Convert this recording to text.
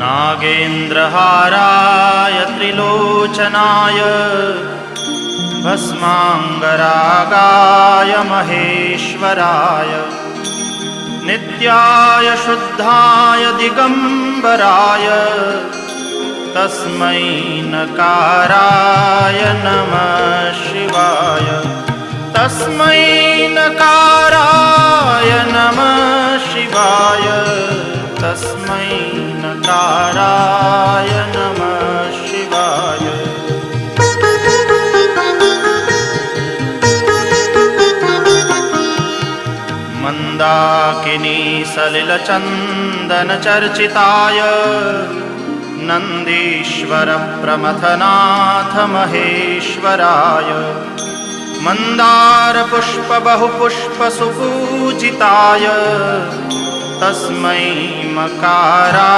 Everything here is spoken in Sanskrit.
नागेन्द्रहाराय त्रिलोचनाय भस्माङ्गरागाय महेश्वराय नित्याय शुद्धाय दिगम्बराय तस्मै नकाराय नमः शिवाय। तस्मै नकाराय नमः शिवाय। तस्मै नकाराय नमः शिवाय। मन्दाकिनी सलिलचन्दनचर्चिताय नन्दीश्वर प्रमथनाथ महेश्वराय मन्दारपुष्प बहुपुष्प सुपूजिताय तस्मै मकाराय